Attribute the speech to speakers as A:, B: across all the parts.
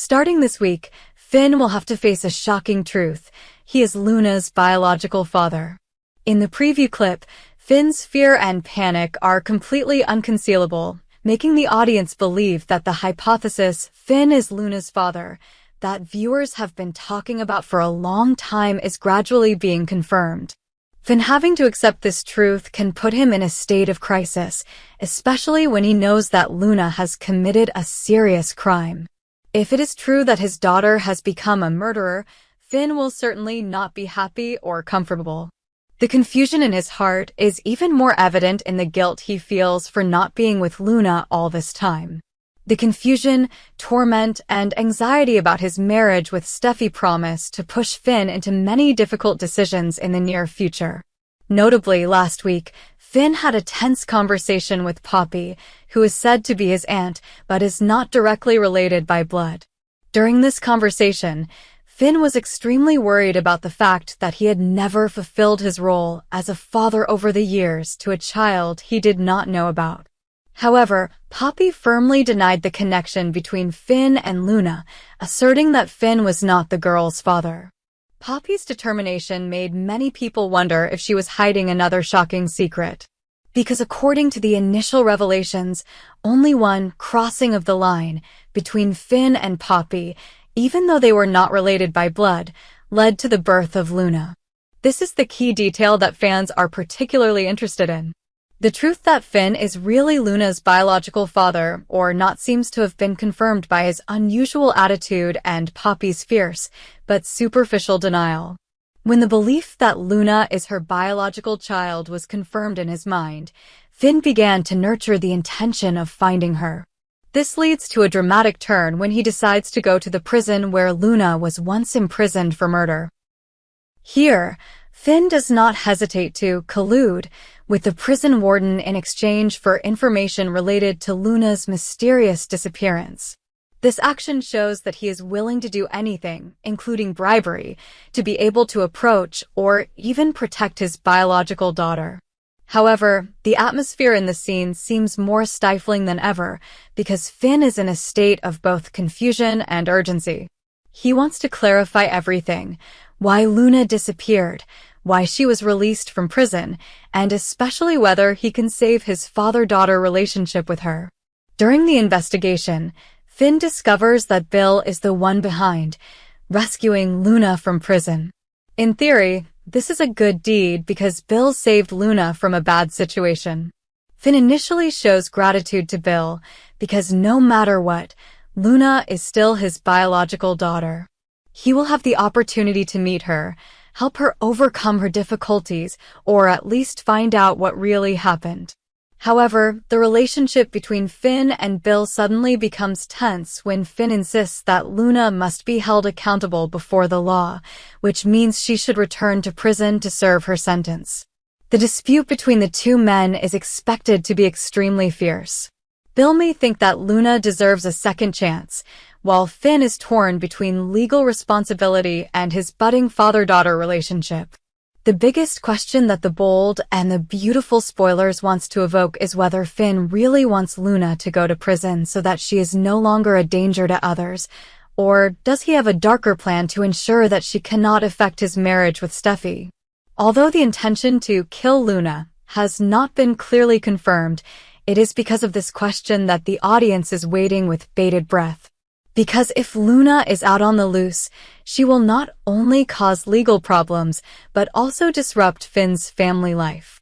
A: Starting this week, Finn will have to face a shocking truth. He is Luna's biological father. In the preview clip, Finn's fear and panic are completely unconcealable, making the audience believe that the hypothesis Finn is Luna's father that viewers have been talking about for a long time is gradually being confirmed. Finn having to accept this truth can put him in a state of crisis, especially when he knows that Luna has committed a serious crime. If it is true that his daughter has become a murderer, Finn will certainly not be happy or comfortable. The confusion in his heart is even more evident in the guilt he feels for not being with Luna all this time. The confusion, torment, and anxiety about his marriage with Steffi promise to push Finn into many difficult decisions in the near future. Notably, last week, Finn had a tense conversation with Poppy, who is said to be his aunt, but is not directly related by blood. During this conversation, Finn was extremely worried about the fact that he had never fulfilled his role as a father over the years to a child he did not know about. However, Poppy firmly denied the connection between Finn and Luna, asserting that Finn was not the girl's father. Poppy's determination made many people wonder if she was hiding another shocking secret. Because according to the initial revelations, only one crossing of the line between Finn and Poppy, even though they were not related by blood, led to the birth of Luna. This is the key detail that fans are particularly interested in. The truth that Finn is really Luna's biological father or not seems to have been confirmed by his unusual attitude and Poppy's fierce but superficial denial. When the belief that Luna is her biological child was confirmed in his mind, Finn began to nurture the intention of finding her. This leads to a dramatic turn when he decides to go to the prison where Luna was once imprisoned for murder. Here, Finn does not hesitate to collude with the prison warden in exchange for information related to Luna's mysterious disappearance. This action shows that he is willing to do anything, including bribery, to be able to approach or even protect his biological daughter. However, the atmosphere in the scene seems more stifling than ever because Finn is in a state of both confusion and urgency. He wants to clarify everything: why Luna disappeared, why she was released from prison, and especially whether he can save his father-daughter relationship with her. During the investigation, Finn discovers that Bill is the one behind, rescuing Luna from prison. In theory, this is a good deed because Bill saved Luna from a bad situation. Finn initially shows gratitude to Bill because no matter what, Luna is still his biological daughter. He will have the opportunity to meet her, help her overcome her difficulties, or at least find out what really happened. However, the relationship between Finn and Bill suddenly becomes tense when Finn insists that Luna must be held accountable before the law, which means she should return to prison to serve her sentence. The dispute between the two men is expected to be extremely fierce. Bill may think that Luna deserves a second chance, while Finn is torn between legal responsibility and his budding father-daughter relationship. The biggest question that the bold and the beautiful spoilers wants to evoke is whether Finn really wants Luna to go to prison so that she is no longer a danger to others, or does he have a darker plan to ensure that she cannot affect his marriage with Steffi? Although the intention to kill Luna has not been clearly confirmed, it is because of this question that the audience is waiting with bated breath. Because if Luna is out on the loose, she will not only cause legal problems, but also disrupt Finn's family life.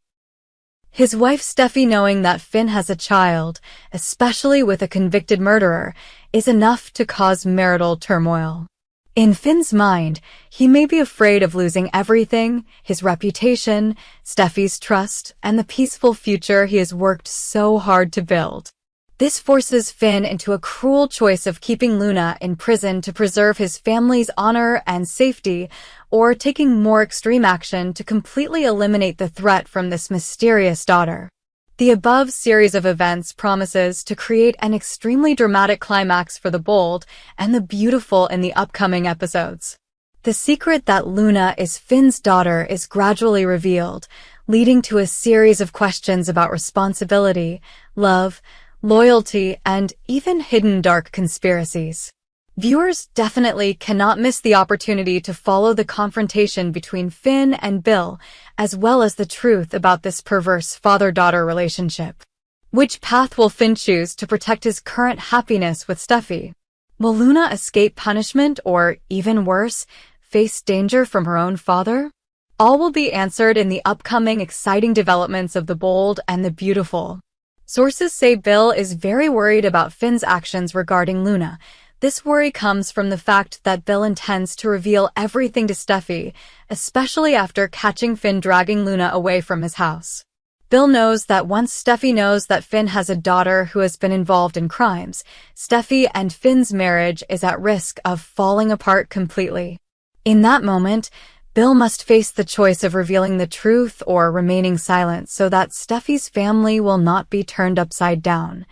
A: His wife Steffi knowing that Finn has a child, especially with a convicted murderer, is enough to cause marital turmoil. In Finn's mind, he may be afraid of losing everything: his reputation, Steffi's trust, and the peaceful future he has worked so hard to build. This forces Finn into a cruel choice of keeping Luna in prison to preserve his family's honor and safety, or taking more extreme action to completely eliminate the threat from this mysterious daughter. The above series of events promises to create an extremely dramatic climax for the bold and the beautiful in the upcoming episodes. The secret that Luna is Finn's daughter is gradually revealed, leading to a series of questions about responsibility, love, loyalty, and even hidden dark conspiracies. Viewers definitely cannot miss the opportunity to follow the confrontation between Finn and Bill, as well as the truth about this perverse father-daughter relationship. Which path will Finn choose to protect his current happiness with Steffi? Will Luna escape punishment or, even worse, face danger from her own father? All will be answered in the upcoming exciting developments of The Bold and the Beautiful. Sources say Bill is very worried about Finn's actions regarding Luna. This worry comes from the fact that Bill intends to reveal everything to Steffi, especially after catching Finn dragging Luna away from his house. Bill knows that once Steffi knows that Finn has a daughter who has been involved in crimes, Steffi and Finn's marriage is at risk of falling apart completely. In that moment, Bill must face the choice of revealing the truth or remaining silent so that Steffi's family will not be turned upside down.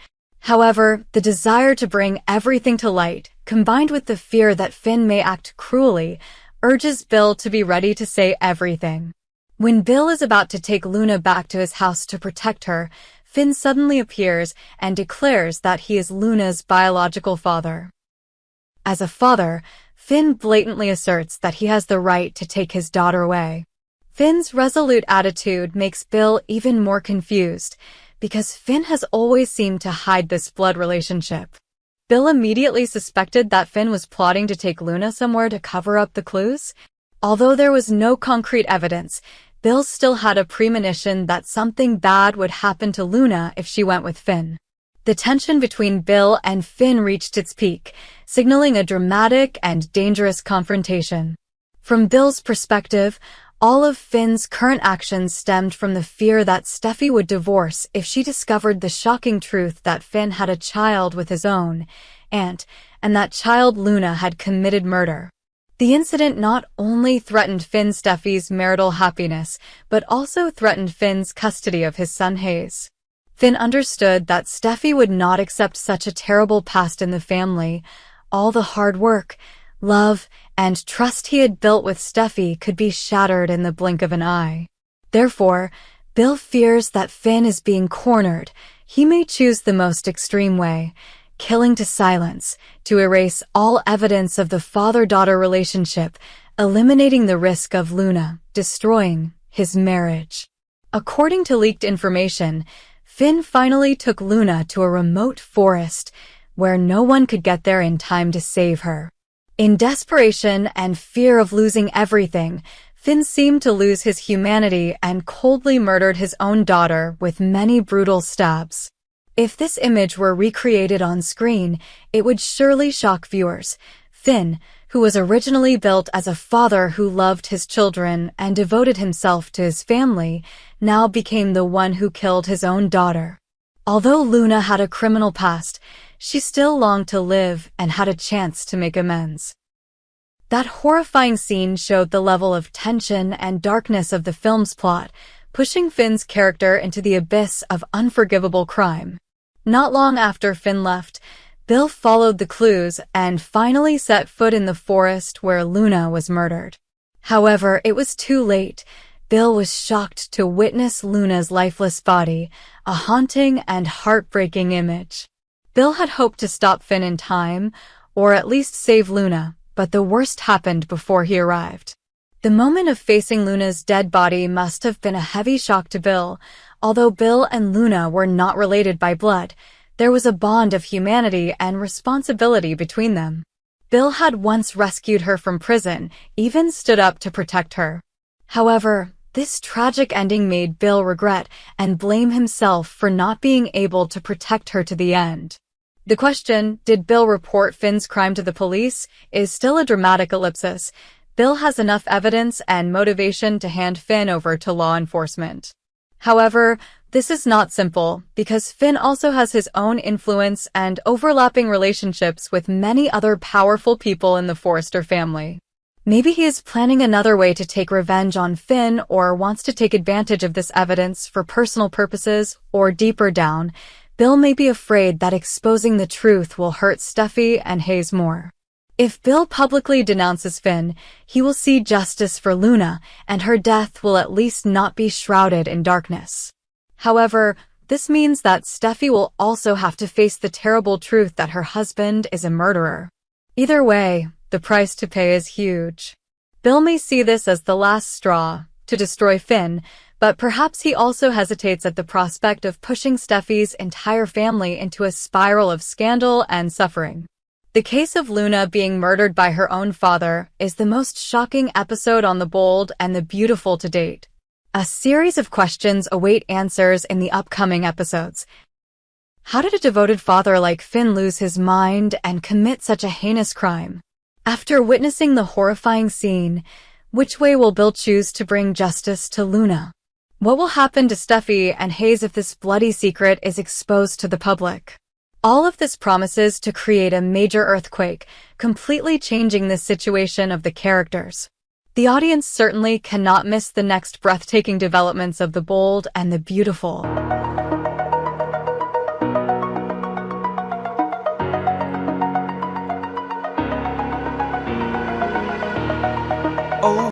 A: However, the desire to bring everything to light, combined with the fear that Finn may act cruelly, urges Bill to be ready to say everything. When Bill is about to take Luna back to his house to protect her, Finn suddenly appears and declares that he is Luna's biological father. As a father, Finn blatantly asserts that he has the right to take his daughter away. Finn's resolute attitude makes Bill even more confused, because Finn has always seemed to hide this blood relationship. Bill immediately suspected that Finn was plotting to take Luna somewhere to cover up the clues. Although there was no concrete evidence, Bill still had a premonition that something bad would happen to Luna if she went with Finn. The tension between Bill and Finn reached its peak, signaling a dramatic and dangerous confrontation. From Bill's perspective, all of Finn's current actions stemmed from the fear that Steffi would divorce if she discovered the shocking truth that Finn had a child with his own aunt, and that child Luna had committed murder. The incident not only threatened Steffi's marital happiness, but also threatened Finn's custody of his son Hayes. Finn understood that Steffi would not accept such a terrible past in the family. All the hard work, love, and trust he had built with Steffi could be shattered in the blink of an eye. Therefore, Bill fears that Finn is being cornered. He may choose the most extreme way, killing to silence, to erase all evidence of the father-daughter relationship, eliminating the risk of Luna destroying his marriage. According to leaked information, Finn finally took Luna to a remote forest where no one could get there in time to save her. In desperation and fear of losing everything, Finn seemed to lose his humanity and coldly murdered his own daughter with many brutal stabs. If this image were recreated on screen, it would surely shock viewers. Finn, who was originally built as a father who loved his children and devoted himself to his family, now became the one who killed his own daughter. Although Luna had a criminal past, she still longed to live and had a chance to make amends. That horrifying scene showed the level of tension and darkness of the film's plot, pushing Finn's character into the abyss of unforgivable crime. Not long after Finn left, Bill followed the clues and finally set foot in the forest where Luna was murdered. However, it was too late. Bill was shocked to witness Luna's lifeless body, a haunting and heartbreaking image. Bill had hoped to stop Finn in time, or at least save Luna, but the worst happened before he arrived. The moment of facing Luna's dead body must have been a heavy shock to Bill. Although Bill and Luna were not related by blood, there was a bond of humanity and responsibility between them. Bill had once rescued her from prison, even stood up to protect her. However, this tragic ending made Bill regret and blame himself for not being able to protect her to the end. The question, did Bill report Finn's crime to the police, is still a dramatic ellipsis. Bill has enough evidence and motivation to hand Finn over to law enforcement. However, this is not simple, because Finn also has his own influence and overlapping relationships with many other powerful people in the Forrester family. Maybe he is planning another way to take revenge on Finn or wants to take advantage of this evidence for personal purposes, or deeper down, Bill may be afraid that exposing the truth will hurt Steffi and Hayes more. If Bill publicly denounces Finn, he will see justice for Luna, and her death will at least not be shrouded in darkness. However, this means that Steffi will also have to face the terrible truth that her husband is a murderer. Either way, the price to pay is huge. Bill may see this as the last straw to destroy Finn, but perhaps he also hesitates at the prospect of pushing Steffi's entire family into a spiral of scandal and suffering. The case of Luna being murdered by her own father is the most shocking episode on The Bold and the Beautiful to date. A series of questions await answers in the upcoming episodes. How did a devoted father like Finn lose his mind and commit such a heinous crime? After witnessing the horrifying scene, which way will Bill choose to bring justice to Luna? What will happen to Steffi and Hayes if this bloody secret is exposed to the public? All of this promises to create a major earthquake, completely changing the situation of the characters. The audience certainly cannot miss the next breathtaking developments of The Bold and the Beautiful.